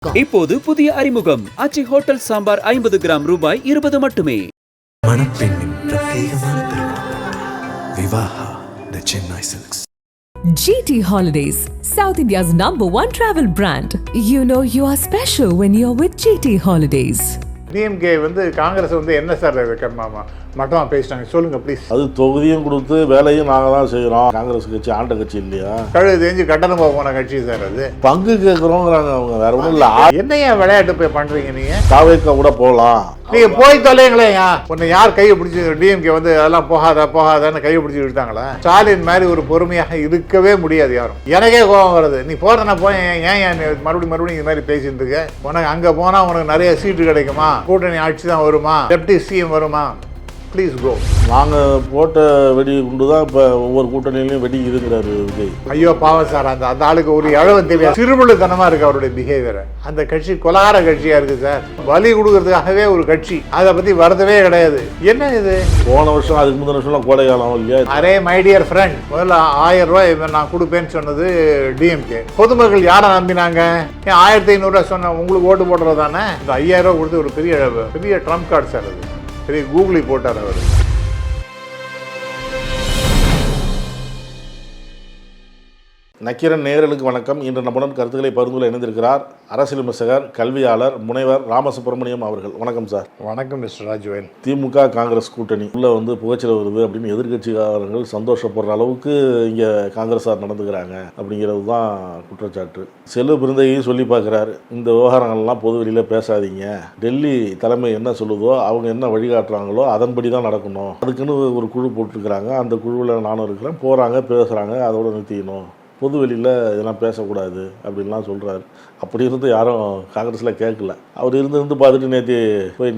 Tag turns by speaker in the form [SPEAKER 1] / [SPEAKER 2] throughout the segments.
[SPEAKER 1] இப்போது புதிய அறிமுகம் ஆச்சி ஹோட்டல் சாம்பார் 50 கிராம் ரூபாய் 20 மட்டுமே.
[SPEAKER 2] மணப்பெண்ணின் பிரத்யேகமான திருமணம் Vivaha the Chennai silks.
[SPEAKER 3] GT Holidays, South India's #1 travel brand. You know you are special when you're with GT Holidays.
[SPEAKER 4] DMK Congress என்ன சார் மட்டமாக பேசிட்டாங்க சொல்லுங்க ப்ளீஸ்.
[SPEAKER 5] அது தொகுதியும் கொடுத்து வேலையும் நாங்கள் தான் செய்கிறோம். காங்கிரஸ் கட்சி ஆண்ட கட்சி இல்லையா?
[SPEAKER 4] கழுது தெரிஞ்சு கட்டணம் போன கட்சி சார். அது
[SPEAKER 5] பங்கு கேட்குறோங்கிறாங்க அவங்க, வேற ஒன்றும் இல்லை.
[SPEAKER 4] என்னையா விளையாட்டு போய் பண்ணுறீங்க நீங்கள்?
[SPEAKER 5] தாவேக்கா கூட போகலாம்.
[SPEAKER 4] நீங்கள் போய் தொலைங்களேயா? உன்னை யார் கையை பிடிச்சி டிஎம்கே அதெல்லாம் போகாதான்னு கையை பிடிச்சி விட்டாங்களா? ஸ்டாலின் மாதிரி ஒரு பொறுமையாக இருக்கவே முடியாது யாரும். எனக்கே கோபம் வருது. நீ போகிறதுனா போய் ஏன் மறுபடியும் இது மாதிரி பேசிட்டு இருக்க? உனக்கு அங்கே போனால் உனக்கு நிறைய சீட்டு கிடைக்குமா? கூட்டணி ஆட்சி தான் வருமா? டெப்டி சிஎம் வருமா? Please go.
[SPEAKER 5] நாங்கள் போட்ட வெடி குண்டு தான் இப்போ ஒவ்வொரு கூட்டணியிலையும் வெடி இருக்கிறாரு விஜய்.
[SPEAKER 4] ஐயோ பாவம் சார். அந்த ஆளுக்கு ஒரு இழவன் தெரியாது. சிறுபுள்ளுத்தனமாக இருக்குது அவருடைய பிஹேவியர். அந்த கட்சி கொலகார கட்சியாக இருக்குது சார். பலி கொடுக்கறதுக்காகவே ஒரு கட்சி. அதை பற்றி வருத்தவே கிடையாது. என்ன இது?
[SPEAKER 5] போன வருஷம் அதுக்கு முந்தின வருஷம்லாம் கோடை காலம் இல்லையா?
[SPEAKER 4] அரே மை டியர் ஃப்ரெண்ட், முதல்ல 1000 ரூபாய் நான் கொடுப்பேன்னு சொன்னது டிஎம்கே. பொதுமக்கள் யாரை நம்பினாங்க? 1500 சொன்ன உங்களுக்கு ஓட்டு போடுறது தானே. இந்த 5000 ரூபா கொடுத்து ஒரு பெரிய ட்ரம்ப் கார்டு சார். அது பெரிய கூகுளி போட்டார் அவர்.
[SPEAKER 5] நக்கீரன் நேயர்களுக்கு வணக்கம். இன்று நம்முடன் கருத்துக்களை பகிர்ந்து இணைந்திருக்கிறார் அரசியல் விமர்சகர், கல்வியாளர், முனைவர் ராமசுப்ரமணியம் அவர்கள். வணக்கம் சார்.
[SPEAKER 4] வணக்கம் மிஸ்டர் ராஜ்வேல்.
[SPEAKER 5] திமுக காங்கிரஸ் கூட்டணி உள்ள புகைச்சல் வருது அப்படின்னு எதிர்கட்சிக்காரர்கள் சந்தோஷப்படுற அளவுக்கு இங்கே காங்கிரஸார் நடந்துக்கிறாங்க அப்படிங்கிறது தான் குற்றச்சாட்டு. செல்வ பிருந்தையும் சொல்லி பார்க்குறாரு, இந்த விவகாரங்கள்லாம் பொது வெளியில் பேசாதீங்க. டெல்லி தலைமை என்ன சொல்லுதோ, அவங்க என்ன வழிகாட்டுறாங்களோ அதன்படி தான் நடக்கணும். அதுக்குன்னு ஒரு குழு போட்டுருக்குறாங்க. அந்த குழுவில் நானும் இருக்கிறேன். போகிறாங்க, பேசுகிறாங்க, அதோட நிறுத்திக்கணும். பொது வெளியில் இதெல்லாம் பேசக்கூடாது அப்படின்லாம் சொல்கிறாரு. அப்படி இருந்து யாரும் காங்கிரஸில் கேட்கல. அவர் இருந்து பார்த்துட்டு நேற்று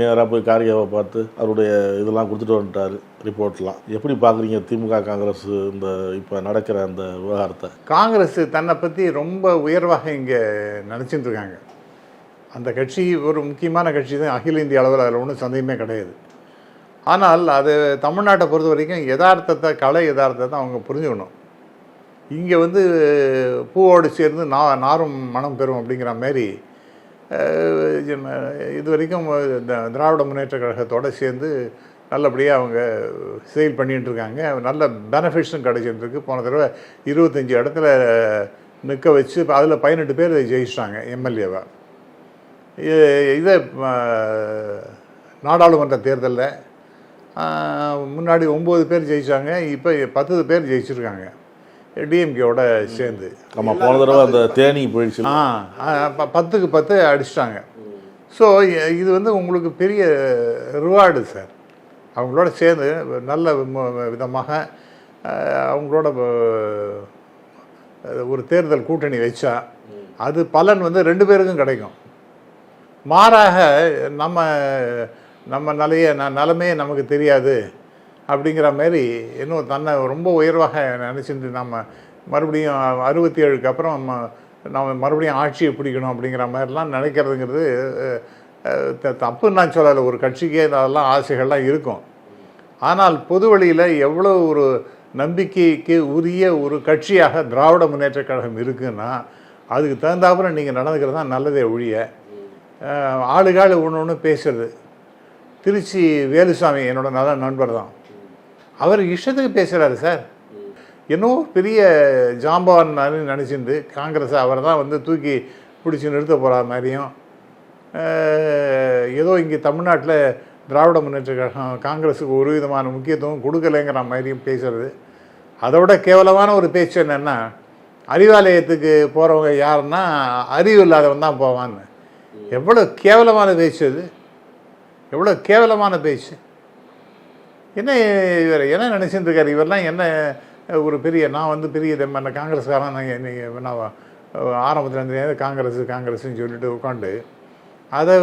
[SPEAKER 5] நேராக போய் காரியாவை பார்த்து அவருடைய இதெல்லாம் கொடுத்துட்டு வந்துட்டார், ரிப்போர்ட்லாம். எப்படி பார்க்குறீங்க திமுக காங்கிரஸ் இந்த இப்போ நடக்கிற அந்த விவகாரத்தை?
[SPEAKER 4] காங்கிரஸ் தன்னை பற்றி ரொம்ப உயர்வாக இங்கே நினச்சிட்டு இருக்காங்க. அந்த கட்சி ஒரு முக்கியமான கட்சி தான் அகில இந்திய அளவில். அதில் ஒன்றும் சந்தேகமே கிடையாது. ஆனால் அது தமிழ்நாட்டை பொறுத்த வரைக்கும் கலை யதார்த்தத்தை அவங்க புரிஞ்சுக்கணும். இங்கே பூவோடு சேர்ந்து நாரும் மனம் பெறும் அப்படிங்கிற மாதிரி இது வரைக்கும் திராவிட முன்னேற்ற கழகத்தோடு சேர்ந்து நல்லபடியாக அவங்க செயல் பண்ணிகிட்டு இருக்காங்க. நல்ல பெனிஃபிட்ஸும் கிடைச்சிட்டுருக்கு. போன தடவை 25 இடத்துல நிற்க வச்சு அதில் 18 பேர் ஜெயிச்சிட்டாங்க எம்எல்ஏவை. இதை நாடாளுமன்ற தேர்தலில் முன்னாடி 9 பேர் ஜெயித்தாங்க. இப்போ 10 பேர் ஜெயிச்சிருக்காங்க டிஎம்கேவோட சேர்ந்து.
[SPEAKER 5] ஆமாம், போன தடவை அந்த தேனி போயிடுச்சு.
[SPEAKER 4] 10க்கு 10 அடிச்சிட்டாங்க. ஸோ இது உங்களுக்கு பெரிய ரிவார்டு சார். அவங்களோட சேர்ந்து நல்ல விதமாக அவங்களோட ஒரு தேர்தல் கூட்டணி வச்சா அது பலன் 2 பேருக்கும் கிடைக்கும். மாறாக நம்ம நிலைமையே நமக்கு தெரியாது அப்படிங்கிற மாதிரி இன்னும் தன்னை ரொம்ப உயர்வாக நினச்சிட்டு நம்ம மறுபடியும் 67க்கு அப்புறம் நம்ம மறுபடியும் ஆட்சியை பிடிக்கணும் அப்படிங்கிற மாதிரிலாம் நினைக்கிறதுங்கிறது தப்புன்னு நான் சொல்லலை. ஒரு கட்சிக்கே அதெல்லாம் ஆசைகள்லாம் இருக்கும். ஆனால் பொது வழியில் எவ்வளோ ஒரு நம்பிக்கைக்கு உரிய ஒரு கட்சியாக திராவிட முன்னேற்ற கழகம் இருக்குன்னா அதுக்கு தகுந்தாப்புறம் நீங்கள் நடந்துக்கிறது தான் நல்லதே ஒழிய ஆளுகாள் ஒன்று பேசுறது. திருச்சி வேலுசாமி என்னோட நல்ல நண்பர் தான். அவர் இஷ்டத்துக்கு பேசுகிறாரு சார். என்னவோ பெரிய ஜாம்பவான் நினச்சிருந்து காங்கிரஸை அவர் தான் தூக்கி பிடிச்சி நிறுத்த போகிற மாதிரியும், ஏதோ இங்கே தமிழ்நாட்டில் திராவிட முன்னேற்ற கழகம் காங்கிரஸுக்கு ஒரு விதமான முக்கியத்துவம் கொடுக்கலைங்கிற மாதிரியும் பேசுகிறது. அதோட கேவலமான ஒரு பேச்சு என்னென்னா, அறிவாலயத்துக்கு போகிறவங்க யாருன்னா அறிவு இல்லாதவன் தான் போவான்னு. எவ்வளோ கேவலமான பேச்சு அது! எவ்வளோ கேவலமான பேச்சு! இவர் என்ன நினச்சிட்டு இருக்காரு? இவரெல்லாம் என்ன ஒரு பெரிய நான் பெரிய என்ன காங்கிரஸ்காரன் நான் ஆரம்பத்தில் காங்கிரஸ்ன்னு சொல்லிட்டு உட்காந்து அதை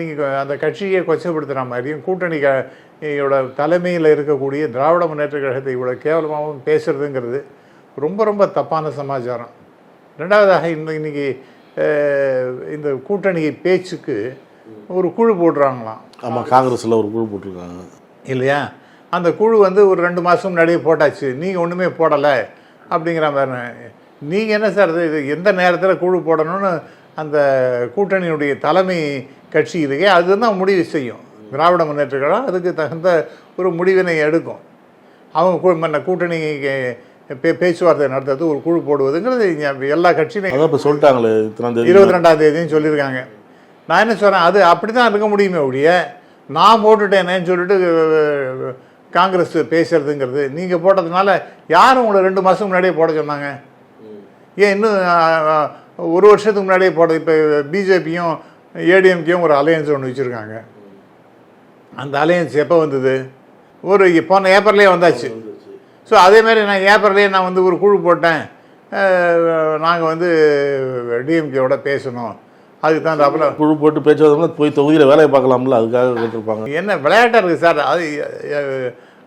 [SPEAKER 4] நீங்கள் அந்த கட்சியை கொச்சப்படுத்துகிற மாதிரியும் கூட்டணியோட தலைமையில் இருக்கக்கூடிய திராவிட முன்னேற்ற கழகத்தை இவ்வளோ கேவலமாகவும் பேசுகிறதுங்கிறது ரொம்ப ரொம்ப தப்பான சமாச்சாரம். ரெண்டாவதாக இன்றைக்கி இந்த கூட்டணி பேச்சுக்கு ஒரு குழு போடுறாங்களாம்.
[SPEAKER 5] ஆமாம், காங்கிரஸில் ஒரு குழு போட்டிருக்காங்க
[SPEAKER 4] இல்லையா? அந்த குழு ஒரு 2 மாதம் முன்னாடியே போட்டாச்சு, நீங்கள் ஒன்றுமே போடலை அப்படிங்கிற மாதிரி. நீங்கள் என்ன சார் இது எந்த நேரத்தில் குழு போடணும்னு அந்த கூட்டணியுடைய தலைமை கட்சி இருக்கே அதுதான் முடிவு செய்யும். திராவிட முன்னேற்ற கழகம் அதுக்கு தகுந்த ஒரு முடிவினை எடுக்கும். அவங்க கூட்டணி பேச்சுவார்த்தை நடத்துறது ஒரு குழு போடுவதுங்கிறது எல்லா கட்சியிலையும்
[SPEAKER 5] அதான் இப்போ சொல்லிட்டாங்களே
[SPEAKER 4] 22ஆம் தேதின்னு சொல்லியிருக்காங்க. நான் என்ன சொல்கிறேன், அது அப்படி தான் இருக்க முடியுமே ஒழிய நான் போட்டுட்டேனேன்னு சொல்லிட்டு காங்கிரஸ் பேசுறதுங்கிறது நீங்கள் போட்டதுனால யாரும் உங்களை 2 மாதத்துக்கு முன்னாடியே போட சொன்னாங்க? ஏன் இன்னும் ஒரு வருஷத்துக்கு முன்னாடியே போட? இப்போ பிஜேபியும் ஏடிஎம்கேயும் ஒரு அலையன்ஸ் ஒன்று வச்சுருக்காங்க. அந்த அலையன்ஸ் எப்போ வந்தது? ஒரு போன ஏப்ரல்லே வந்தாச்சு. ஸோ அதேமாதிரி நான் ஏப்ரல்லே நான் வந்து ஒரு குழு போட்டேன், நாங்கள் வந்து டிஎம்கேவோட பேசணும், அதுக்கு தான் அப்பல
[SPEAKER 5] குழு போட்டு பேச்சுவார்த்தை போய் தொகுதியில் வேலையை பார்க்கலாம்ல, அதுக்காக கேட்டிருப்பாங்க.
[SPEAKER 4] என்ன விளையாட்டாக இருக்குது சார்? அது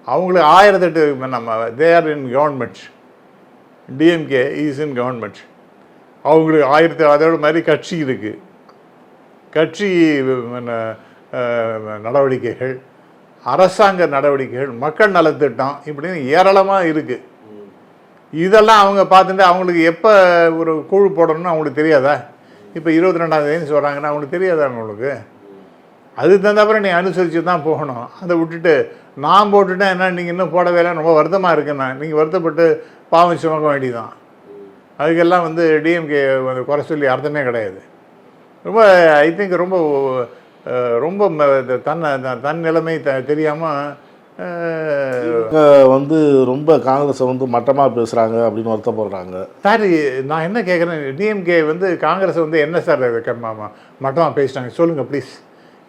[SPEAKER 4] அவங்களுக்கு 1008 நம்ம they are in government, DMK is in government. அவங்களுக்கு 1000 அதோட மாதிரி கட்சி இருக்குது. கட்சி நடவடிக்கைகள், அரசாங்க நடவடிக்கைகள், மக்கள் நலத்திட்டம், இப்படின்னு ஏராளமாக இருக்குது. இதெல்லாம் அவங்க பார்த்துட்டு அவங்களுக்கு எப்போ ஒரு குழு போடணும்னு அவங்களுக்கு தெரியாதா? இப்போ 22ஆம் தேதின்னு சொல்கிறாங்கன்னா அவங்களுக்கு தெரியாதா? அவங்களுக்கு அதுக்கு தகுந்தப்பறம் நீ அனுசரித்து தான் போகணும். அதை விட்டுட்டு நான் போட்டுட்டேன் என்ன நீங்கள் இன்னும் போடவே இல்லை, ரொம்ப வருத்தமாக இருக்குண்ணா, நீங்கள் வருத்தப்பட்டு பாவம் சுமக்க வேண்டியதான். அதுக்கெல்லாம் வந்து டிஎம்கே குறை சொல்லி அர்த்தமே கிடையாது. ரொம்ப ஐ திங்க் ரொம்ப ரொம்ப தன் நிலைமை தெரியாமல்
[SPEAKER 5] வந்து ரொம்ப காங்கிரஸை வந்து மட்டமாக பேசுகிறாங்க அப்படின்னு வருத்தப்படுறாங்க.
[SPEAKER 4] சார் நான் என்ன கேட்குறேன், டிஎம்கே வந்து காங்கிரஸை வந்து என்ன சார் மட்டமாக பேசிட்டாங்க சொல்லுங்கள் ப்ளீஸ்.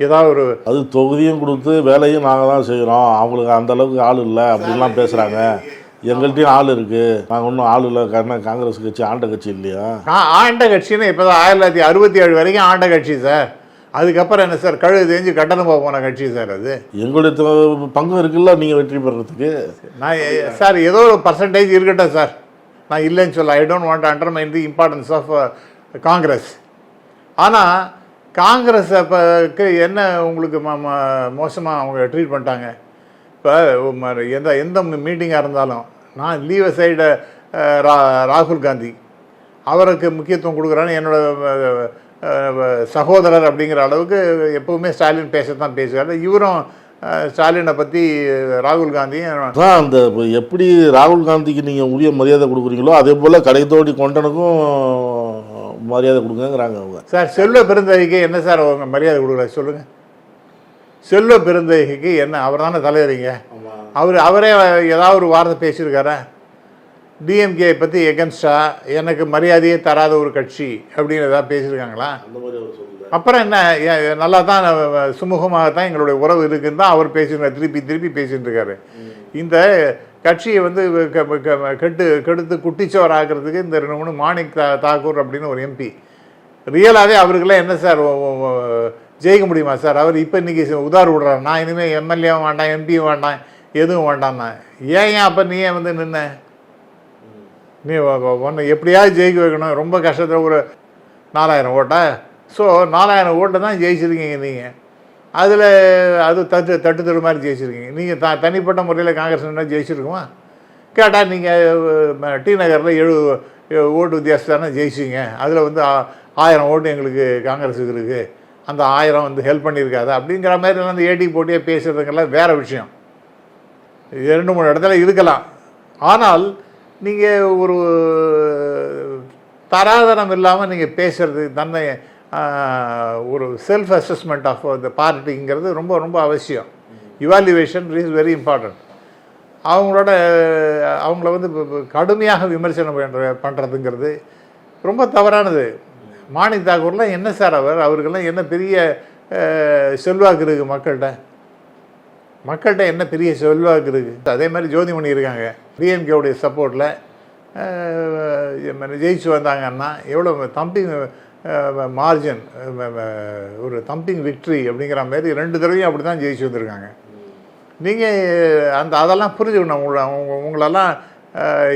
[SPEAKER 4] ஏதாவது ஒரு
[SPEAKER 5] அது தொகுதியும் கொடுத்து வேலையும் நாங்கள் தான் செய்கிறோம், அவங்களுக்கு அந்தளவுக்கு ஆள் இல்லை அப்படின்லாம் பேசுகிறாங்க. எங்கள்கிட்டையும் ஆள் இருக்குது, நாங்கள் ஒன்றும் ஆள் இல்லை. காரணம் காங்கிரஸ் கட்சி ஆண்ட கட்சி இல்லையா?
[SPEAKER 4] ஆண்ட கட்சின்னு இப்போ தான் 1967 வரைக்கும் ஆண்ட கட்சி சார். அதுக்கப்புறம் என்ன சார், கழுகு தெரிஞ்சு கட்டணம் போன கட்சி சார். அது
[SPEAKER 5] எங்களுடைய பங்கு இருக்குல்ல நீங்கள் வெற்றி பெறத்துக்கு.
[SPEAKER 4] நான் சார் ஏதோ ஒரு பர்சன்டேஜ் இருக்கட்டும் சார், நான் இல்லைன்னு சொல்ல. I don't want to undermine the importance of Congress. ஆனால் காங்கிரஸை இப்போ என்ன உங்களுக்கு மோசமாக அவங்க ட்ரீட் பண்ணிட்டாங்க. இப்போ எந்த மீட்டிங்காக இருந்தாலும் நான் லீவ் சைடு ராகுல் காந்தி அவருக்கு முக்கியத்துவம் கொடுக்குறான்னு என்னோட சகோதரர் அப்படிங்கிற அளவுக்கு எப்போவுமே ஸ்டாலின் பேசத்தான் பேசுகிறாரு. இவரும் ஸ்டாலினை பற்றி ராகுல் காந்தியும்
[SPEAKER 5] தான் அந்த எப்படி ராகுல் காந்திக்கு நீங்கள் உரிய மரியாதை கொடுக்குறீங்களோ அதே போல் கடைத்தோடி கொண்டனுக்கும் மரியாதை கொடுங்கங்கிறாங்க அவங்க.
[SPEAKER 4] சார் செல்வ பெருந்தகைக்கு என்ன சார் அவங்க மரியாதை கொடுக்குறாரு சொல்லுங்கள்? செல்வ பெருந்தகைக்கு என்ன, அவர் தானே தலைவரிங்க. அவரே ஏதாவது ஒரு வார்த்தை பேசியிருக்காரா? டிஎம்கே பற்றி எகன்ஸ்டாக எனக்கு மரியாதையே தராத ஒரு கட்சி அப்படின்னு ஏதாவது பேசியிருக்காங்களா? அப்புறம் என்ன, நல்லா தான் சுமூகமாகத்தான் எங்களுடைய உறவு இருக்குன்னு தான் அவர் பேசியிருக்காரு, திருப்பி பேசிட்டு இருக்காரு. இந்த கட்சியை வந்து கெடுத்து குட்டிச்சோர் ஆகிறதுக்கு இந்த 2-3 மாணிக் தாக்கூர் அப்படின்னு ஒரு எம்பி ரியலாகவே அவருக்கெல்லாம் என்ன சார் ஜெயிக்க முடியுமா சார்? அவர் இப்போ இன்றைக்கி உதார் விடுறாரு, நான் இனிமேல் எம்எல்ஏவும் வேண்டாம், எம்பியும் வேண்டாம், எதுவும் வேண்டாம்னா. ஏன் அப்போ நீ ஏன் வந்து நின்ன? நீ ஒன்று எப்படியாவது ஜெயிக்க வைக்கணும், ரொம்ப கஷ்டத்தில் ஒரு 4000 ஓட்டா. ஸோ 4000 ஓட்டை தான் ஜெயிச்சிருக்கீங்க நீங்கள். அதில் அது தட்டு மாதிரி ஜெயிச்சிருக்கீங்க. நீங்கள் தனிப்பட்ட முறையில் காங்கிரஸ் என்ன ஜெயிச்சிருக்குமா? கேட்டால் நீங்கள் டி நகரில் 70 ஓட்டு வித்தியாசம் தானே ஜெயிச்சிங்க. அதில் வந்து 1000 ஓட்டு எங்களுக்கு காங்கிரஸுக்கு இருக்குது, அந்த 1000 வந்து ஹெல்ப் பண்ணியிருக்காது அப்படிங்கிற மாதிரி அந்த ஏடி போட்டியாக பேசுகிறதுங்கெல்லாம் வேறு விஷயம். 2-3 இடத்துல இருக்கலாம். ஆனால் நீங்கள் ஒரு தராதரம் இல்லாமல் நீங்கள் பேசுகிறது தன்னை ஒரு செல்ஃப் அசஸ்மெண்ட் ஆஃப் த பார்ட்டிங்கிறது ரொம்ப ரொம்ப அவசியம். Evaluation is very important. அவங்கள வந்து கடுமையாக விமர்சனம் பண்ணுறதுங்கிறது ரொம்ப தவறானது. மாணிக் தாக்கூர்லாம் என்ன சார் அவருக்கெல்லாம் என்ன பெரிய செல்வாக்கு இருக்குது மக்கள்கிட்ட என்ன பெரிய செல்வாக்கு இருக்குது. அதே மாதிரி ஜோதிமணி இருக்காங்க, டிஎம்கேவுடைய சப்போர்ட்டில் ஜெயிச்சு வந்தாங்கன்னா எவ்வளோ தம்பிங் மார்ஜின், ஒரு தம்பிங் விக்ட்ரி அப்படிங்கிற மாதிரி 2 தடவையும் அப்படி தான் ஜெயிச்சு வந்திருக்காங்க. நீங்கள் அதெல்லாம் புரிஞ்சுக்கணும். உங்களெல்லாம்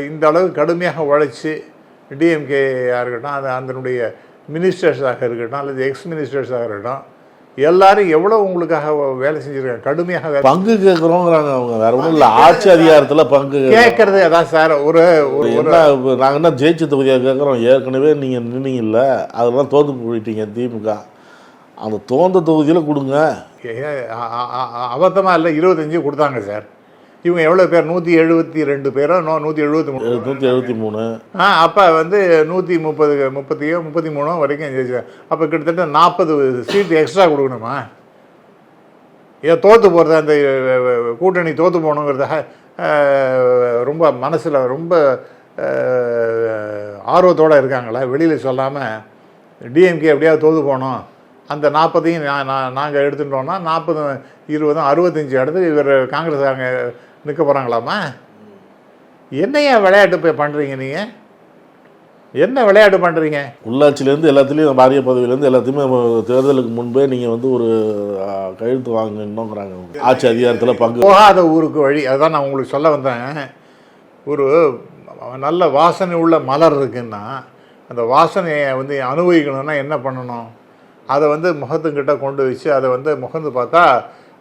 [SPEAKER 4] இந்த அளவு கடுமையாக உழைச்சி டிஎம்கேயாக இருக்கட்டும், அதனுடைய மினிஸ்டர்ஸாக இருக்கட்டும் அல்லது எக்ஸ் மினிஸ்டர்ஸாக இருக்கட்டும், எல்லாரும் எவ்வளோ உங்களுக்காக வேலை செஞ்சுருக்காங்க, கடுமையாக வேலை
[SPEAKER 5] பங்கு கேட்குறோங்கிறாங்க அவங்க, வேற ஒன்றும் இல்லை. ஆட்சி அதிகாரத்தில் பங்கு
[SPEAKER 4] கேட்கறது அதான் சார். ஒரு
[SPEAKER 5] என்ன நாங்கள் என்ன ஜெயிச்ச தொகுதியாக கேட்குறோம்? ஏற்கனவே நீங்கள் நின்னீங்கல்ல, அதெல்லாம் தோற்று போயிட்டீங்க திமுக. அந்த தோந்த தொகுதியில் கொடுங்க.
[SPEAKER 4] அபத்தமாக இல்லை, 25 கொடுத்தாங்க சார். இவங்க எவ்வளோ பேர்? 172 பேரோ 173.
[SPEAKER 5] 173.
[SPEAKER 4] அப்போ வந்து 133 வரைக்கும் ஜெயிச்சாங்க. அப்போ கிட்டத்தட்ட 40 சீட்டு எக்ஸ்ட்ரா கொடுக்கணுமா? ஏன் தோற்று போகிறது? அந்த கூட்டணி தோற்று போகணுங்கிறதாக ரொம்ப மனசில் ரொம்ப ஆர்வத்தோடு இருக்காங்களா? வெளியில் சொல்லாமல் டிஎம்கே எப்படியாவது தோற்று போகணும், அந்த 40ஐயும் நாங்கள் எடுத்துட்டோம்னா 40, 20, 65 இடத்துக்கு இவர் காங்கிரஸ்காரங்க நிற்க போகிறாங்களாமா? என்னையா விளையாட்டு போய் பண்ணுறீங்க நீங்கள்? என்ன விளையாட்டு பண்ணுறீங்க?
[SPEAKER 5] உள்ளாட்சியிலேருந்து எல்லாத்துலேயும் வாரிய பதவியிலேருந்து எல்லாத்தையுமே தேர்தலுக்கு முன்பே நீங்கள் வந்து ஒரு கையெழுத்து வாங்கணுங்கிறாங்க. ஆட்சி அதிகாரத்தில் பங்கு
[SPEAKER 4] போகாத ஊருக்கு வழி. அதுதான் நான் உங்களுக்கு சொல்ல வந்தேன். ஒரு நல்ல வாசனை உள்ள மலர் இருக்குன்னா அந்த வாசனையை வந்து அனுபவிக்கணும்னா என்ன பண்ணணும்? அதை வந்து முகத்துக்கிட்ட கொண்டு வச்சு அதை வந்து முகந்து பார்த்தா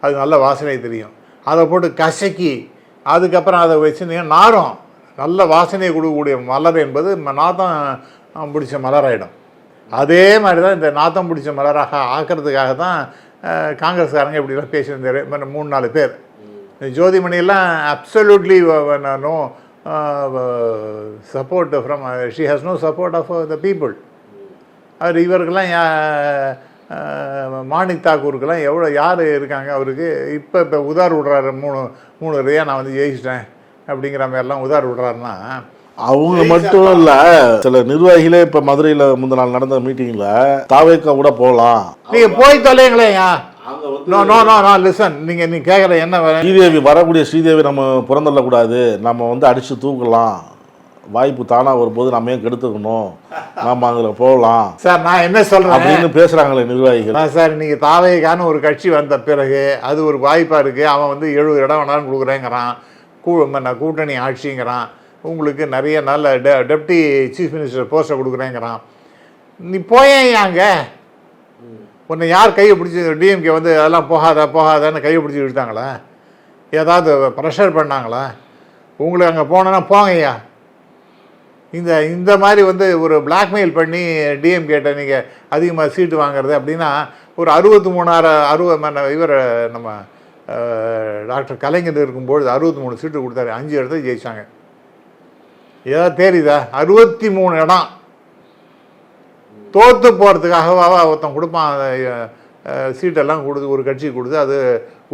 [SPEAKER 4] அது நல்ல வாசனை தெரியும். அதை போட்டு கசக்கி அதுக்கப்புறம் அதை வச்சு நீங்கள் நாரும் நல்ல வாசனையை கொடுக்கக்கூடிய மலர் என்பது நாத்தம் பிடிச்ச மலராயிடும். அதே மாதிரி தான் இந்த நாத்தம் பிடிச்ச மலராக ஆக்கிறதுக்காக தான் காங்கிரஸ்காரங்க இப்படிலாம் பேசியிருந்தார் 3-4 பேர். ஜோதிமணியெல்லாம் absolutely no support from, she has no support of the people. அவர் இவருக்கெல்லாம் மாணிக் தாக்கூருக்கெல்லாம் எவ்வளோ யார் இருக்காங்க அவருக்கு? இப்போ உதார் விடுறாரு, 3 ரூபா நான் வந்து ஜெயிச்சிட்டேன் அப்படிங்கிற மாதிரிலாம் உதார் விடுறாருன்னா
[SPEAKER 5] அவங்க மட்டும் இல்லை, சில நிர்வாகிகளே இப்போ மதுரையில் முந்தின நாள் நடந்த மீட்டிங்கில் தாவேக்கா கூட போகலாம்.
[SPEAKER 4] நீங்கள் போய் தொலைங்களேங்க. நோ லிசன், நீங்கள் கேட்குற என்ன
[SPEAKER 5] ஸ்ரீதேவி வரக்கூடிய ஸ்ரீதேவி நம்ம புறந்தள்ளக்கூடாது, நம்ம வந்து அடித்து தூக்கலாம், வாய்ப்பு தானாக வரும்போது நம்ம ஏன் கெடுத்துக்கணும், நாம் அங்கே போகலாம்
[SPEAKER 4] சார். நான் என்ன சொல்கிறேன்
[SPEAKER 5] அப்படின்னு பேசுகிறாங்களே நிர்வாகிகள்.
[SPEAKER 4] சார் நீங்கள் தாவேக்கான ஒரு கட்சி வந்த பிறகு அது ஒரு வாய்ப்பாக இருக்குது. அவன் வந்து 70 இடம் வேணாலும் கொடுக்குறேங்கிறான், கூட்டணி ஆட்சிங்கிறான், உங்களுக்கு நிறைய நல்ல டெப்டி சீஃப் மினிஸ்டர் போஸ்ட்டை கொடுக்குறேங்கிறான். நீ போயேங்க, உன்னை யார் கையை பிடிச்சி டிஎம்கே வந்து அதெல்லாம் போகாதான்னு கையை பிடிச்சி விட்டாங்களா? ஏதாவது ப்ரெஷர் பண்ணாங்களா? உங்களுக்கு அங்கே போனோன்னா போங்கய்யா. இந்த மாதிரி வந்து ஒரு பிளாக்மெயில் பண்ணி டிஎம்கேட்ட நீங்கள் அதிகமாக சீட்டு வாங்குறது அப்படின்னா ஒரு 63 இவர் நம்ம டாக்டர் கலைஞர் இருக்கும்பொழுது 63 சீட்டு கொடுத்தாரு, 5 இடத்துல ஜெயிச்சாங்க. ஏதாவது தெரியுதா? 63 இடம் தோற்று போகிறதுக்காகவா ஒருத்தன் கொடுப்பான் சீட்டெல்லாம் கொடுத்து, ஒரு கட்சி கொடுத்து, அது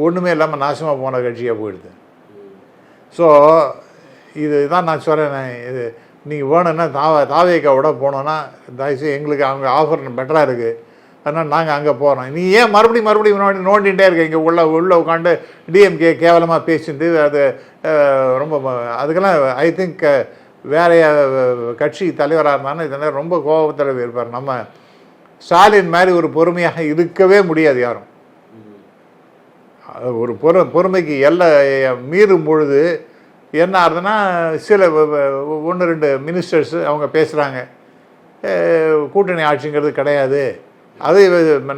[SPEAKER 4] ஒன்றுமே இல்லாமல் நாசமாக போன கட்சியாக போயிடுது. ஸோ இதுதான் நான் சொல்கிறேன். இது நீங்கள் வேணும்னா தாவேக்காவோட போனோன்னா தயவுசெய்து எங்களுக்கு அவங்க ஆஃபர் பெட்டராக இருக்குது, அதனால் நாங்கள் அங்கே போகிறோம். நீ ஏன் மறுபடியும் நோண்டிகிட்டே இருக்க? இங்கே உள்ளே உட்காந்து டிஎம்கே கேவலமாக பேசிட்டு அது ரொம்ப அதுக்கெல்லாம் ஐ திங்க் வேற கட்சி தலைவராக இருந்தாலும் இதெல்லாம் ரொம்ப கோபத்தில் இருப்பார். நம்ம ஸ்டாலின் மாதிரி ஒரு பொறுமையாக இருக்கவே முடியாது யாரும். ஒரு பொறுமைக்கு எல்லை மீறும் பொழுது என்ன ஆகுதுன்னா சில 1-2 மினிஸ்டர்ஸ் அவங்க பேசுகிறாங்க, கூட்டணி ஆட்சிங்கிறது கிடையாது, அது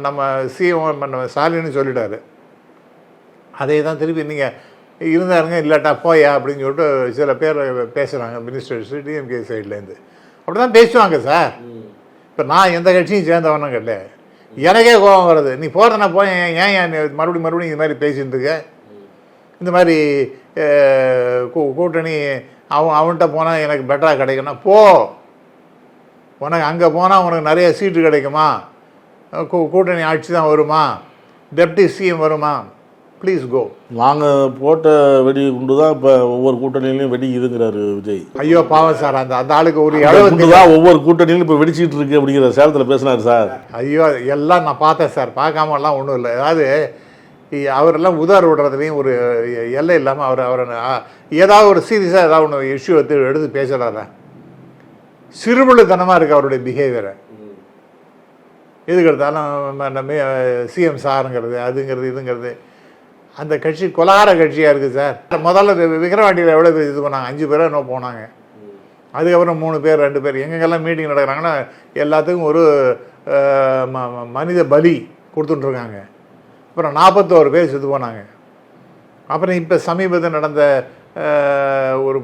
[SPEAKER 4] நம்ம சிஎம் ஸ்டாலின்னு சொல்லிட்டாரு. அதே தான் திருப்பி நீங்கள் இருந்தாருங்க இல்லாட்டா போயா அப்படின்னு சொல்லிட்டு சில பேர் பேசுகிறாங்க மினிஸ்டர்ஸ் டிஎம்கே சைட்லேருந்து. அப்படி தான் பேசுவாங்க சார். இப்போ நான் எந்த கட்சியும் சேர்ந்தவனும் கிடையாது, எனக்கே கோபம் வருது. நீ போகிறதுனா போய் ஏன் மறுபடியும் இந்த மாதிரி பேசிட்டு இருக்க? இந்த மாதிரி கூட்டணி அவன்கிட்ட போனால் எனக்கு பெட்டராக கிடைக்கும்னா போ, உனக்கு அங்கே போனால் உனக்கு நிறைய சீட்டு கிடைக்குமா, கூட்டணி ஆட்சி தான் வருமா, டெப்டி சிஎம் வருமா, ப்ளீஸ் கோ.
[SPEAKER 5] நாங்கள் போட்ட வெடி குண்டு தான் இப்போ ஒவ்வொரு கூட்டணியிலையும் வெடிக்குதுங்கிறாரு விஜய்.
[SPEAKER 4] ஐயோ பாவம் சார், அந்த ஆளுக்கு ஒரு
[SPEAKER 5] குண்டு தான் ஒவ்வொரு கூட்டணியிலும் இப்போ வெடிச்சிட்டு இருக்கு அப்படிங்கிற சேலத்தில் பேசினார் சார்.
[SPEAKER 4] ஐயோ எல்லாம் நான் பார்த்தேன் சார், பார்க்காமலாம் ஒன்றும் இல்லை. அதாவது அவரெல்லாம் உதார் விடுறதுலையும் ஒரு எல்லை இல்லாமல் அவர் ஏதாவது ஒரு சீரியஸாக ஏதாவது ஒன்று இஷ்யூ எடுத்து பேசுகிறாரா? சிறுபுள்ளுத்தனமாக இருக்குது அவருடைய பிஹேவியரை. எதுக்கு எடுத்தாலும் சிஎம் சாருங்கிறது இதுங்கிறது. அந்த கட்சி கொலார கட்சியாக இருக்குது சார். முதல்ல விக்கிரவாண்டியில் எவ்வளோ பேர் இது பண்ணாங்க? 5 பேரோ என்ன போனாங்க. அதுக்கப்புறம் 3 பேர் 2 பேர் எங்கெங்கெல்லாம் மீட்டிங் நடக்கிறாங்கன்னா எல்லாத்துக்கும் ஒரு மனித பலி கொடுத்துட்ருக்காங்க. அப்புறம் 41 பேர் செத்து போனாங்க. அப்புறம் இப்போ சமீபத்தில் நடந்த ஒரு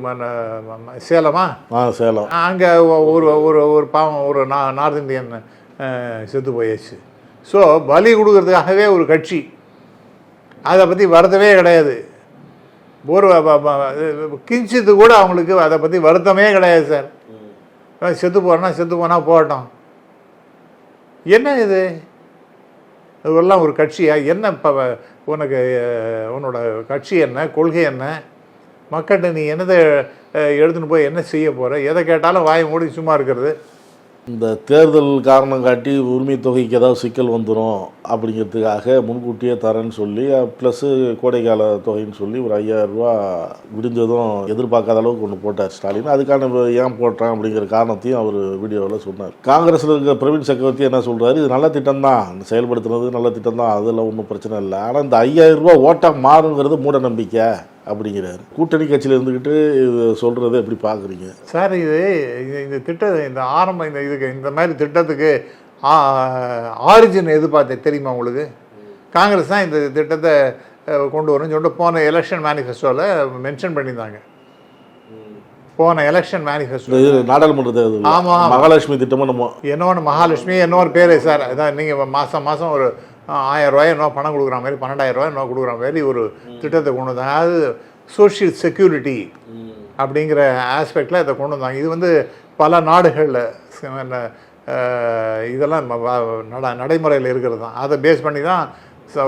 [SPEAKER 4] சேலமா
[SPEAKER 5] சேலம்,
[SPEAKER 4] அங்கே ஒரு ஒரு ஒரு பாவம் ஒரு நார்த் இந்தியன் செத்து போயாச்சு. ஸோ பலி கொடுக்கறதுக்காகவே ஒரு கட்சி, அதை பற்றி வருத்தமே கிடையாது. ஒரு கிஞ்சித்து கூட அவங்களுக்கு அதை பற்றி வருத்தமே கிடையாது. சார் செத்து போனால் போகட்டும். என்ன இது? இதெல்லாம் ஒரு கட்சியா? என்ன இப்போ உனக்கு உன்னோட கட்சி என்ன, கொள்கை என்ன? மக்கள்கிட்ட நீ என்னதை எடுத்துன்னு போய் என்ன செய்ய போகிற? எதை கேட்டாலும் வாயை மூடி சும்மா இருக்கிறது.
[SPEAKER 5] இந்த தேர்தல் காரணம் காட்டி உரிமை தொகைக்கு ஏதாவது சிக்கல் வந்துடும் அப்படிங்கிறதுக்காக முன்கூட்டியே தரேன்னு சொல்லி ப்ளஸ்ஸு கோடைக்கால தொகைன்னு சொல்லி ஒரு 5000 ரூபா விடிஞ்சதும் எதிர்பார்க்காத அளவுக்கு ஒன்று போட்டார் ஸ்டாலின். அதுக்கான ஏன் போட்டான் அப்படிங்கிற காரணத்தையும் அவர் வீடியோவில் சொன்னார். காங்கிரஸில் இருக்கிற பிரவீன் சக்கரவர்த்தி என்ன சொல்கிறாரு, இது நல்ல திட்டம் தான், செயல்படுத்துனது நல்ல திட்டம் தான், அதில் ஒன்றும் பிரச்சனை இல்லை. ஆனால் இந்த 5000 ரூபா ஓட்டாக மாறுங்கிறது மூட நம்பிக்கை அப்படிங்கிறார். கூட்டணி கட்சியில் இருந்துக்கிட்டு இது சொல்கிறத எப்படி பார்க்குறீங்க
[SPEAKER 4] சார்? இந்த திட்டம் இந்த மாதிரி திட்டத்துக்கு ஆரிஜின் எதிர்பார்த்து தெரியுமா உங்களுக்கு? காங்கிரஸ் தான் இந்த திட்டத்தை கொண்டு வரும்னு சொல்லிட்டு போன எலெக்ஷன் மேனிஃபெஸ்டோவில் மென்ஷன் பண்ணியிருந்தாங்க. போன எலெக்ஷன் மேனிஃபெஸ்டோ
[SPEAKER 5] நாடாளுமன்ற தேர்தல். ஆமாம், மகாலட்சுமி திட்டமும் நம்ம என்னோன்னு
[SPEAKER 4] மகாலட்சுமி என்னோட பேர் சார். அதான் நீங்கள் மாதம் ஒரு 1000 ரூபாய் என்ன பணம் கொடுக்குற மாதிரி, 12,000 ரூபாய் என்ன கொடுக்குற மாதிரி ஒரு திட்டத்தை கொண்டு வந்தாங்க. அதாவது சோஷியல் செக்யூரிட்டி அப்படிங்கிற ஆஸ்பெக்டில் இதை கொண்டு வந்தாங்க. இது பல நாடுகளில் இதெல்லாம் நடைமுறையில் இருக்கிறது தான். அதை பேஸ் பண்ணி தான்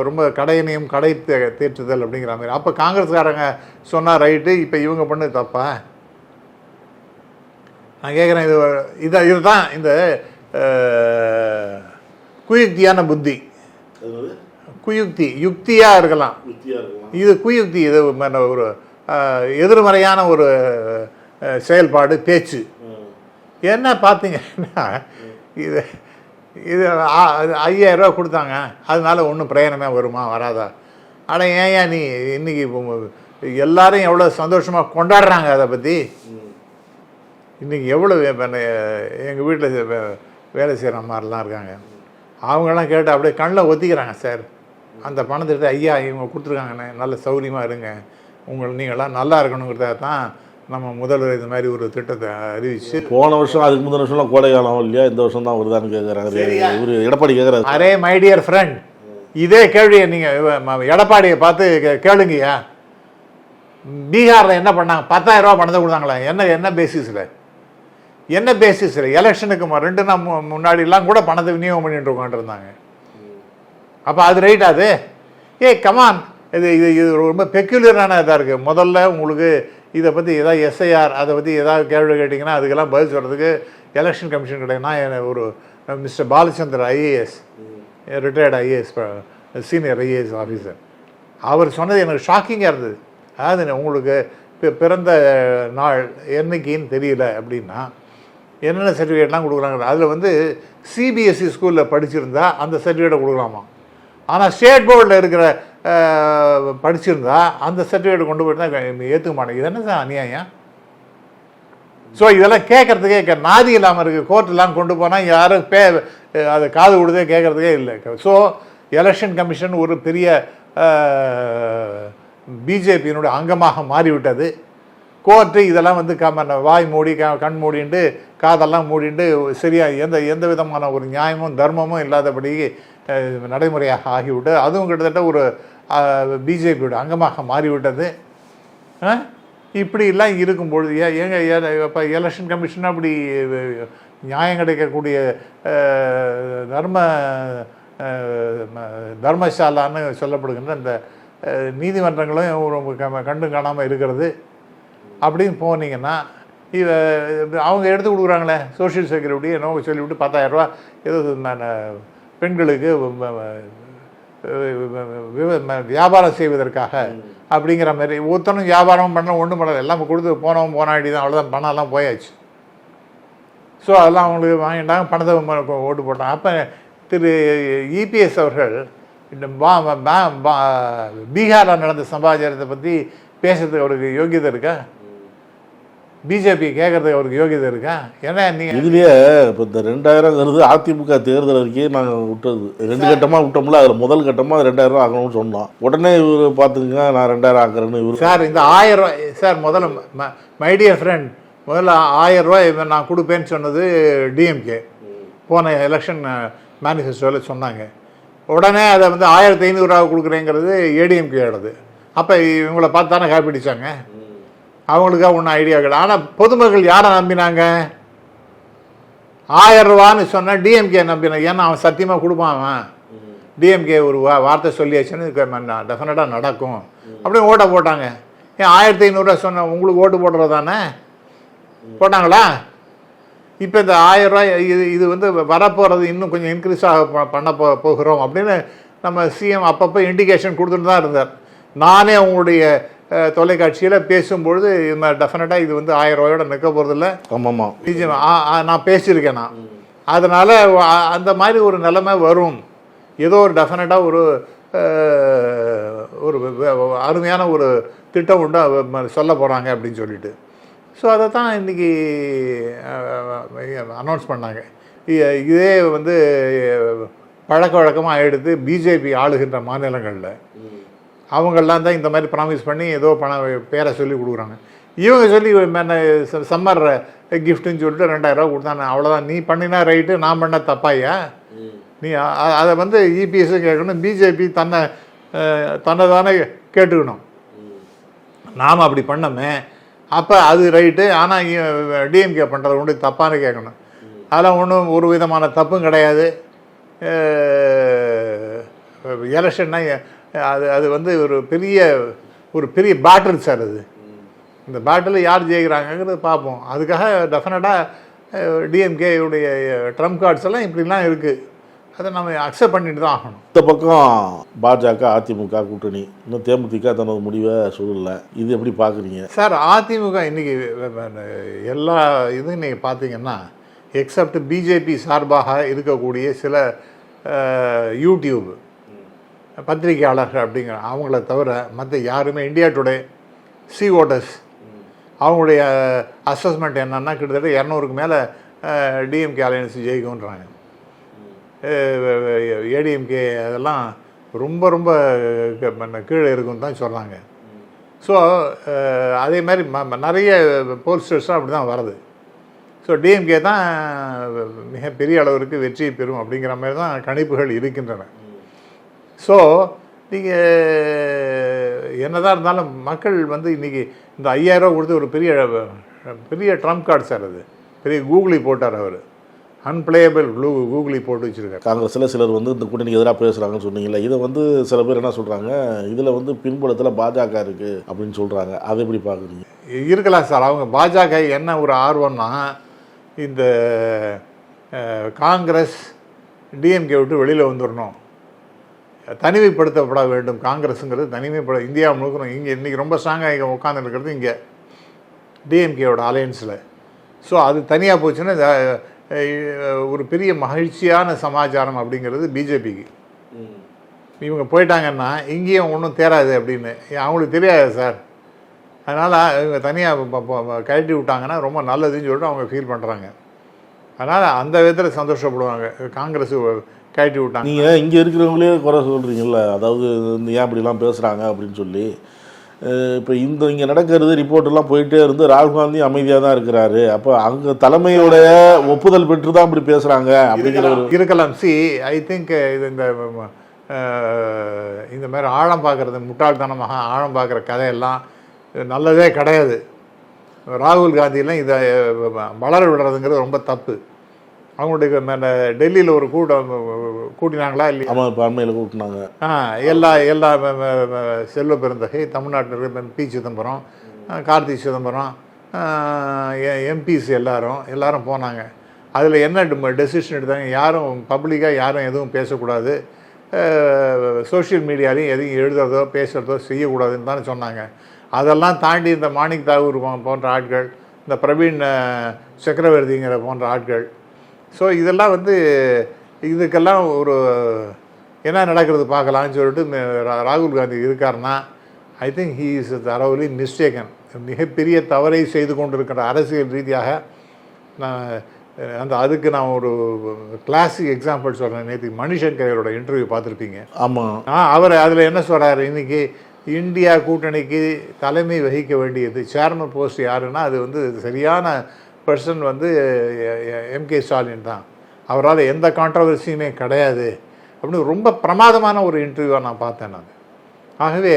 [SPEAKER 4] ரொம்ப கடையினையும் கடை தேற்றுதல் அப்படிங்கிற மாதிரி. அப்போ காங்கிரஸ்காரங்க சொன்னால் ரைட்டு, இப்போ இவங்க பண்ணு தப்பா? நான் கேட்குறேன், இதுதான் இந்த குயுக்தியான புத்தி. யுக்தியாக இருக்கலாம், இது குயுக்தி. இது ஒரு எதிர்மறையான ஒரு செயல்பாடு, பேச்சு. என்ன பார்த்தீங்கன்னா, இது 5000 ரூபா கொடுத்தாங்க, அதனால ஒன்றும் பிரயோஜனமே வருமா, வராதா? ஆனால் ஏன் நீ இன்னைக்கு எல்லாரும் எவ்வளோ சந்தோஷமாக கொண்டாடுறாங்க அதை பற்றி. இன்றைக்கி எவ்வளோ எங்கள் வீட்டில் வேலை செய்கிற மாதிரிலாம் இருக்காங்க, அவங்களாம் கேட்டு அப்படியே கண்ணில் ஒத்திக்கிறாங்க. சார், அந்த பணத்தை எடுத்து ஐயா இவங்க கொடுத்துருக்காங்கண்ணே, நல்ல சௌகரியமாக இருங்க, நீங்களாம் நல்லா இருக்கணுங்கிறத தான் நம்ம முதல்வர் இது மாதிரி ஒரு திட்டத்தை அறிவிச்சு.
[SPEAKER 5] போன வருஷம் அதுக்கு முந்தின வருஷம்லாம் கோடை காலம் இல்லையா, இந்த வருஷம் தான் வருதான்னு கேட்குறாங்க. இவர் எடப்பாடி கேட்குறாரு.
[SPEAKER 4] அரே மை டியர் ஃப்ரெண்ட், இதே கேள்வியை நீங்கள் எடப்பாடியை பார்த்து கேளுங்கய்யா. பீகாரில் என்ன பண்ணாங்க? 10,000 ரூபா பணத்தை கொடுத்தாங்களா? என்ன பேசிஸில் எலெக்ஷனுக்கு 2 நாள் முன்னாடிலாம் கூட பணத்தை விநியோகம் பண்ணிட்டு உட்காந்துருந்தாங்க. அப்போ அது ரைட்? அது கமான், இது ரொம்ப பெக்யூலரான இதாக இருக்குது. முதல்ல உங்களுக்கு இதை பற்றி ஏதாவது எஸ்ஐஆர் அதை பற்றி ஏதாவது கேள்வி கேட்டிங்கன்னா அதுக்கெல்லாம் பதில் சொல்கிறதுக்கு எலெக்ஷன் கமிஷன் கிடையாது. நான் ஒரு mister Balachander IAS, retired IAS, senior IAS officer, அவர் சொன்னது எனக்கு ஷாக்கிங்காக இருந்தது. அதாவது உங்களுக்கு பிறந்த நாள் என்னைக்குன்னு தெரியல அப்படின்னா என்னென்ன சர்டிஃபிகேட்லாம் கொடுக்குறாங்க. அதில் சிபிஎஸ்சி ஸ்கூலில் படிச்சிருந்தா அந்த சர்டிஃபிகேட்டை கொடுக்கலாமா. ஆனால் ஸ்டேட் போர்டில் இருக்கிற படிச்சிருந்தா அந்த சர்டிஃபிகேட்டை கொண்டு போய்ட்டு தான் ஏற்றுக்க மாட்டேங்க. இது என்ன சார் அநியாயம்? ஸோ இதெல்லாம் கேட்குறதுக்கே நாதி இல்லாமல் இருக்குது. கோர்ட்டெலாம் கொண்டு போனால் யாரும் அதை காது கொடுத்தே கேட்குறதுக்கே இல்லை. ஸோ எலெக்ஷன் கமிஷன் ஒரு பெரிய பிஜேபியினுடைய அங்கமாக மாறிவிட்டது. கோர்ட்டு இதெல்லாம் வாய் மூடி கண் மூடிண்டு காதெல்லாம் மூடிண்டு சரியாக எந்த விதமான ஒரு நியாயமும் தர்மமும் இல்லாதபடி நடைமுறையாக ஆகிவிட்டு அதுவும் கிட்டத்தட்ட ஒரு பிஜேபியோட அங்கமாக மாறிவிட்டது. இப்படிலாம் இருக்கும்பொழுது இப்போ எலெக்ஷன் கமிஷன் அப்படி நியாயம் கிடைக்கக்கூடிய தர்மசாலான்னு சொல்லப்படுகின்ற அந்த நீதிமன்றங்களும் கண்டு காணாமல் இருக்கிறது. அப்படின்னு போனீங்கன்னா அவங்க எடுத்து கொடுக்குறாங்களே சோஷியல் செக்யூரிட்டி என்னவோ சொல்லிவிட்டு 10,000 ரூபா ஏதோ பெண்களுக்கு வியாபாரம் செய்வதற்காக அப்படிங்கிற மாதிரி ஒருத்தனும் வியாபாரம் பண்ணலாம், ஒன்றும் பண்ணல, எல்லாம் கொடுத்து போனாடி தான், அவ்வளோதான், பணம்லாம் போயாச்சு. ஸோ அதெல்லாம் அவங்களுக்கு வாங்கிட்டாங்க, பணத்தை ஓட்டு போட்டாங்க. அப்போ திரு இபிஎஸ் அவர்கள் இந்த பீகாரில் நடந்த சமாச்சாரத்தை பற்றி பேசுறதுக்கு அவருக்கு யோகியதை இருக்கா? பிஜேபி கேட்குறதுக்கு அவருக்கு யோகியதை இருக்கா? ஏன்னா நீங்கள்
[SPEAKER 5] இதுலேயே இப்போ இந்த 2000ங்கிறது அதிமுக தேர்தல் வரைக்கும் நாங்கள் விட்டது 2 கட்டமாக விட்டோம்ல. அதில் முதல் கட்டமாக 2000 ஆகணும்னு சொன்னோம். உடனே இவர் பார்த்துங்க நான் 2000 ஆக்குறேன்னு இவர்.
[SPEAKER 4] சார் இந்த 1000 ரூபாய் சார் முதல்ல மை டியர் ஃப்ரெண்ட், முதல்ல 1000 ரூபாய் நான் கொடுப்பேன்னு சொன்னது டிஎம்கே போன எலெக்ஷன் மேனிஃபெஸ்டோவில் சொன்னாங்க. உடனே அதை வந்து 1500 ரூபா கொடுக்குறேங்கிறது ஏடிஎம்கேயோடது. அப்போ இவங்களை பார்த்து தானே காப்பிடிச்சாங்க. அவங்களுக்காக ஒன்றும் ஐடியா கிடையாது. ஆனால் பொதுமக்கள் யாரை நம்பினாங்க? 1000 ரூபான்னு சொன்னால் டிஎம்கே நம்பினாங்க. ஏன்னா அவன் சத்தியமாக கொடுப்பான். அவன் டிஎம்கே ஒரு வார்த்தை சொல்லியாச்சுன்னு டெஃபினட்டாக நடக்கும் அப்படின்னு ஓட்டை போட்டாங்க. ஏன் 1500 ரூபா சொன்ன உங்களுக்கு ஓட்டு போடுறது தானே போட்டாங்களா? இப்போ இந்த 1000 ரூபாய் இது வந்து வரப்போகிறது இன்னும் கொஞ்சம் இன்க்ரீஸாக பண்ண போகிறோம் அப்படின்னு நம்ம சிஎம் அப்பப்போ இண்டிகேஷன் கொடுத்துட்டு தான் இருந்தார். நானே உங்களுடைய தொலைக்காட்சியில் பேசும்பொழுது டெஃபினட்டாக இது வந்து 1000 ரூபாயோட நிற்க போகிறதில்ல.
[SPEAKER 5] ஆமாம்
[SPEAKER 4] நான் பேசியிருக்கேன். நான் அதனால் அந்த மாதிரி ஒரு நிலைமை வரும். ஏதோ ஒரு டெஃபினட்டாக ஒரு அருமையான ஒரு திட்டம் உண்டு சொல்ல போகிறாங்க அப்படின்னு சொல்லிட்டு. ஸோ அதை தான் இன்றைக்கி அனௌன்ஸ் பண்ணாங்க. இதே வந்து பழக்க வழக்கமாக எடுத்து பிஜேபி ஆளுகின்ற மாநிலங்களில் அவங்கெல்லாம் தான் இந்த மாதிரி ப்ராமிஸ் பண்ணி ஏதோ பேரை சொல்லி கொடுக்குறாங்க. இவங்க சொல்லி சம்மர் கிஃப்ட்டுன்னு சொல்லிட்டு 2000 ரூபா கொடுத்தாங்க. அவ்வளோதான். நீ பண்ணினா ரைட்டு, நான் பண்ண தப்பாயா? நீ அதை வந்து இபிஎஸும் கேட்கணும், பிஜேபி தன்னை தானே கேட்டுக்கணும். நாம் அப்படி பண்ணோமே, அப்போ அது ரைட்டு. ஆனால் டிஎம்கே பண்ணுறது ஒன்று தப்பானு கேட்கணும். அதெல்லாம் ஒன்றும் ஒரு விதமான தப்பும் கிடையாது. எலெக்ஷன்னா அது வந்து ஒரு பெரிய பேட்டில் சார். அது இந்த பேட்டில் யார் ஜெயிக்கிறாங்கிறது பார்ப்போம். அதுக்காக டெஃபினட்டாக டிஎம்கேயுடைய ட்ரம்ப் கார்ட்ஸ் எல்லாம் இப்படிலாம் இருக்குது. அதை நம்ம அக்செப்ட் பண்ணிட்டு தான் ஆகணும்.
[SPEAKER 5] இந்த பக்கம் பாஜக அதிமுக கூட்டணி இன்னும் தேமுதிக தனது முடிவை சொல்லலை. இது எப்படி பார்க்குறீங்க
[SPEAKER 4] சார்? அதிமுக இன்றைக்கி எல்லா இதுவும் நீங்கள் பார்த்தீங்கன்னா எக்ஸப்ட் பிஜேபி சார்பாக இருக்கக்கூடிய சில யூடியூப் பத்திரிகையாளர்கள் அப்படிங்கிற அவங்கள தவிர மற்ற யாருமே இந்தியா டுடே, சி ஓட்டர்ஸ் அவங்களுடைய அசஸ்மெண்ட் என்னென்னா கிட்டத்தட்ட 200க்கு மேலே டிஎம்கே அலையன்ஸ் ஜெயிக்கும்ன்றாங்க. ஏடிஎம்கே அதெல்லாம் ரொம்ப கீழே இருக்குன்னு தான் சொல்கிறாங்க. ஸோ அதே மாதிரி நிறைய போல்ஸ்டர்ஸும் அப்படி தான் வருது. ஸோ டிஎம்கே தான் மிகப்பெரிய அளவிற்கு வெற்றி பெறும் அப்படிங்கிற மாதிரி தான் கணிப்புகள் இருக்கின்றன. ஸோ நீங்கள் என்னதான் இருந்தாலும் மக்கள் வந்து இன்றைக்கி இந்த 5000 ரூபா கொடுத்து ஒரு பெரிய ட்ரம்ப் கார்டு சார். அது பெரிய கூகுளி போட்டார் அவர். அன்பிளேயபிள் கூகுளி போட்டு வச்சுருக்காரு.
[SPEAKER 5] காங்கிரஸில் சிலர் வந்து இந்த கூட்டணிக்கு எதிராக பேசுகிறாங்கன்னு சொன்னீங்களா? இதை வந்து சில பேர் என்ன சொல்கிறாங்க, இதில் வந்து பின்புலத்தில் பாஜக இருக்குது அப்படின்னு சொல்கிறாங்க. அதை எப்படி பார்க்குறீங்க?
[SPEAKER 4] இருக்கலாம் சார். அவங்க பாஜக என்ன ஒரு ஆர்வம்னா இந்த காங்கிரஸ் டிஎம்கே விட்டு வெளியில் வந்துடணும், தனிமைப்படுத்தப்பட வேண்டும். காங்கிரஸுங்கிறது இந்தியா முழுக்கணும். இங்கே இன்றைக்கி ரொம்ப ஸ்ட்ராங்காக இங்கே உட்காந்துருக்கிறது இங்கே டிஎம்கேயோட அலையன்ஸில். ஸோ அது தனியாக போச்சுன்னா ஒரு பெரிய மகிழ்ச்சியான சமாச்சாரம் அப்படிங்கிறது பிஜேபிக்கு. இவங்க போயிட்டாங்கன்னா இங்கேயும் ஒன்றும் தேராது அப்படின்னு அவங்களுக்கு தெரியாது சார். அதனால் இவங்க தனியாக கழட்டி விட்டாங்கன்னா ரொம்ப நல்லதுன்னு சொல்லிட்டு அவங்க ஃபீல் பண்ணுறாங்க. அதனால் அந்த விதத்தில் சந்தோஷப்படுவாங்க காங்கிரஸ் கழட்டி விட்டாங்க.
[SPEAKER 5] நீங்கள் இங்கே இருக்கிறவங்களே குறை சொல்கிறீங்கள, அதாவது ஏன் இப்படிலாம் பேசுகிறாங்க அப்படின்னு சொல்லி. இப்போ இங்கே நடக்கிறது ரிப்போர்ட்டெல்லாம் போயிட்டே இருந்து ராகுல் காந்தி அமைதியாக தான் இருக்கிறாரு. அப்போ அங்கே தலைமையோடைய ஒப்புதல் பெற்று தான் இப்படி பேசுகிறாங்க அப்படிங்கிற
[SPEAKER 4] இருக்கலாம். ஐ திங்க் இது இந்த மாதிரி ஆழம் பார்க்குறது, முட்டாள்தனமாக ஆழம் பார்க்குற கதையெல்லாம் நல்லதே கிடையாது. ராகுல் காந்தியெல்லாம் இதை வளர விடுறதுங்கிறது ரொம்ப தப்பு. அவங்களுடைய டெல்லியில் ஒரு கூட்டினாங்களா இல்லையா?
[SPEAKER 5] ஆமாம், இப்போ அண்மையில் கூட்டினாங்க.
[SPEAKER 4] எல்லா செல்வ பெருந்தகை தமிழ்நாட்டில் பி சிதம்பரம், கார்த்தி சிதம்பரம், எம்பிஸ் எல்லாரும் போனாங்க. அதில் என்ன டெசிஷன் எடுத்தாங்க? யாரும் பப்ளிக்காக யாரும் எதுவும் பேசக்கூடாது, சோஷியல் மீடியாலையும் எதையும் எழுதுறதோ பேசுகிறதோ செய்யக்கூடாதுன்னு தானே சொன்னாங்க. அதெல்லாம் தாண்டி இந்த மாணிக் தாகூர் போன்ற ஆட்கள், இந்த பிரவீன் சக்கரவர்த்திங்கிற போன்ற ஆட்கள், ஸோ இதெல்லாம் இதுக்கெல்லாம் ஒரு என்ன நடக்கிறது பார்க்கலான்னு சொல்லிட்டு ராகுல் காந்தி இருக்காருன்னா I think he is தரோலி mistaken. மிகப்பெரிய தவறை செய்து கொண்டிருக்கிற அரசியல் ரீதியாக நான் அதுக்கு நான் ஒரு கிளாசிக் எக்ஸாம்பிள் சொல்கிறேன். நேற்று மணிசங்கரோட இன்டர்வியூ பார்த்துருப்பீங்க.
[SPEAKER 5] ஆமாம்.
[SPEAKER 4] அவர் அதில் என்ன சொல்கிறாரு, இன்றைக்கி இந்தியா கூட்டணிக்கு தலைமை வகிக்க வேண்டியது சேர்மன் போஸ்ட் யாருன்னா அது வந்து சரியான பர்சன் வந்து எம்கே ஸ்டாலின் தான், அவரால் எந்த கான்ட்ரவர்சியுமே கிடையாது அப்படின்னு ரொம்ப பிரமாதமான ஒரு இன்டர்வியூவாக நான் பார்த்தேன் நான். ஆகவே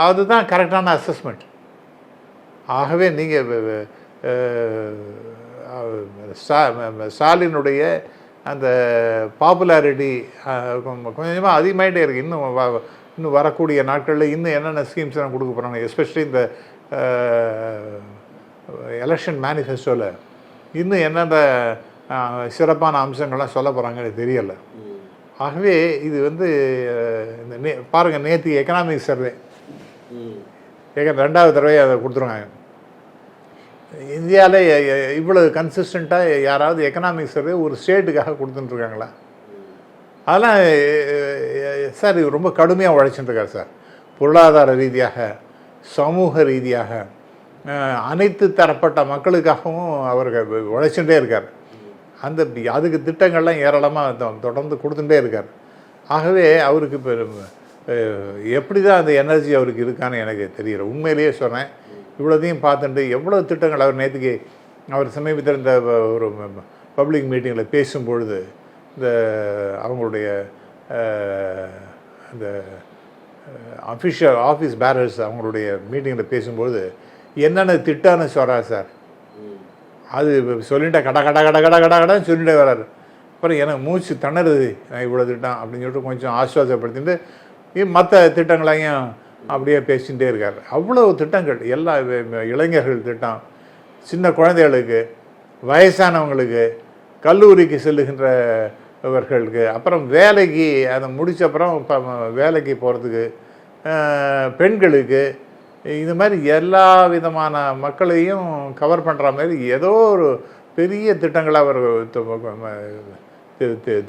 [SPEAKER 4] அதுதான் கரெக்டான அசஸ்மெண்ட். ஆகவே நீங்கள் ஸ்டாலினுடைய அந்த பாப்புலாரிட்டி கொஞ்சமாக அதிகமாகிட்டே இருக்குது. இன்னும் வரக்கூடிய நாட்களில் இன்னும் என்னென்ன ஸ்கீம்ஸ் எல்லாம் கொடுக்க போகிறாங்க, எஸ்பெஷலி இந்த எலெக்ஷன் மேனிஃபெஸ்டோவில் இன்னும் என்னென்ன சிறப்பான அம்சங்கள்லாம் சொல்ல போகிறாங்கன்னு தெரியலை. ஆகவே இது வந்து பாருங்கள், நேற்று எக்கனாமிக் சர்வே 2வது தடவை அதை கொடுத்துருவாங்க. இந்தியாவில் இவ்வளவு கன்சிஸ்டண்ட்டாக யாராவது எக்கனாமிக் சர்வே ஒரு ஸ்டேட்டுக்காக கொடுத்துட்டுருக்காங்களா? அதெல்லாம் சார் இது ரொம்ப கடுமையாக உழைச்சிட்டுருக்கார் சார். பொருளாதார ரீதியாக, சமூக ரீதியாக, அனைத்து தரப்பட்ட மக்களுக்காகவும் அவர்கள் உழைச்சுட்டே இருக்கார். அதுக்கு திட்டங்கள்லாம் ஏராளமாக தொடர்ந்து கொடுத்துட்டே இருக்கார். ஆகவே அவருக்கு இப்போ எப்படி தான் அந்த எனர்ஜி அவருக்கு இருக்கான்னு எனக்கு தெரியல. உண்மையிலேயே சொன்னேன், இவ்வளோதையும் பார்த்துட்டு எவ்வளோ திட்டங்கள் அவர் நேற்றுக்கு அவர் சமீபத்தில் இந்த ஒரு பப்ளிக் மீட்டிங்கில் பேசும்பொழுது இந்த அவங்களுடைய அந்த ஆஃபீஸ் பேரர்ஸ் அவங்களுடைய மீட்டிங்கில் பேசும்பொழுது என்னென்ன திட்டம்னு சொல்கிறார் சார். அது சொல்லிட்டேன், கடான்னு சொல்லிட்டே வர்றாரு. அப்புறம் எனக்கு மூச்சு திணறுது, நான் இவ்வளோ திட்டம் அப்படின்னு சொல்லிட்டு கொஞ்சம் ஆஸ்வாசப்படுத்திட்டு மற்ற திட்டங்களையும் அப்படியே பேசிகிட்டே இருக்கார். அவ்வளோ திட்டங்கள், எல்லா இளைஞர்கள் திட்டம், சின்ன குழந்தைகளுக்கு, வயசானவங்களுக்கு, கல்லூரிக்கு செல்லுகின்றவர்களுக்கு, அப்புறம் வேலைக்கு அதை முடித்த அப்புறம் வேலைக்கு போகிறதுக்கு, பெண்களுக்கு, இது மாதிரி எல்லா விதமான மக்களையும் கவர் பண்ணுற மாதிரி ஏதோ ஒரு பெரிய திட்டங்களை அவர்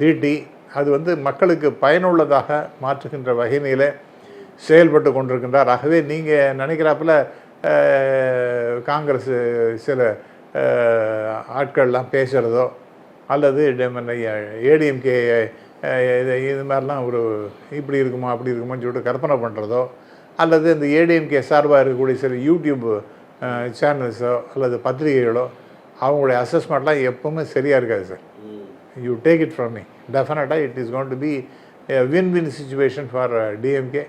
[SPEAKER 4] தீட்டி அது வந்து மக்களுக்கு பயனுள்ளதாக மாற்றுகின்ற வகையிலே செயல்பட்டு கொண்டிருக்கின்றார். ஆகவே நீங்கள் நினைக்கிறாப்புல காங்கிரஸ் சில ஆட்கள்லாம் பேசுகிறதோ அல்லது ஏடிஎம்கே இது மாதிரிலாம் ஒரு இப்படி இருக்குமா அப்படி இருக்குமான்னு சொல்லிட்டு கற்பனை பண்ணுறதோ அல்லது இந்த ஏடிஎம்கே சார்பாக இருக்கக்கூடிய சில யூடியூப் சேனல்ஸோ அல்லது பத்திரிகைகளோ அவங்களுடைய அசஸ்மெண்ட்லாம் எப்போவுமே சரியாக இருக்காது sir. You take it from me, டெஃபினட்டாக it is going to be win situation for DMK.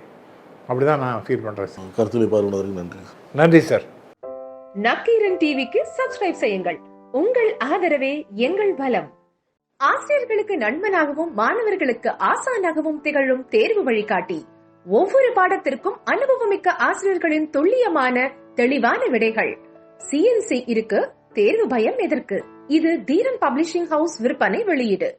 [SPEAKER 4] அப்படி தான் நான் ஃபீல் பண்ணுறேன் சார்.
[SPEAKER 5] கருத்துரை பார்வையாளருக்கு நன்றி.
[SPEAKER 4] நன்றி சார்.
[SPEAKER 6] நக்கீரன் டிவிக்கு சப்ஸ்கிரைப் செய்யுங்கள். உங்கள் ஆதரவே எங்கள் பலம். ஆசிரியர்களுக்கு நண்பனாகவும் மாணவர்களுக்கு ஆசானாகவும் திகழும் தேர்வு வழிகாட்டி. ஒவ்வொரு பாடத்திற்கும் அனுபவமிக்க ஆசிரியர்களின் துல்லியமான தெளிவான விடைகள். CNC இருக்கு, தேர்வு பயம் எதற்கு? இது தீரன் பப்ளிஷிங் ஹவுஸ் விற்பனை வெளியீடு.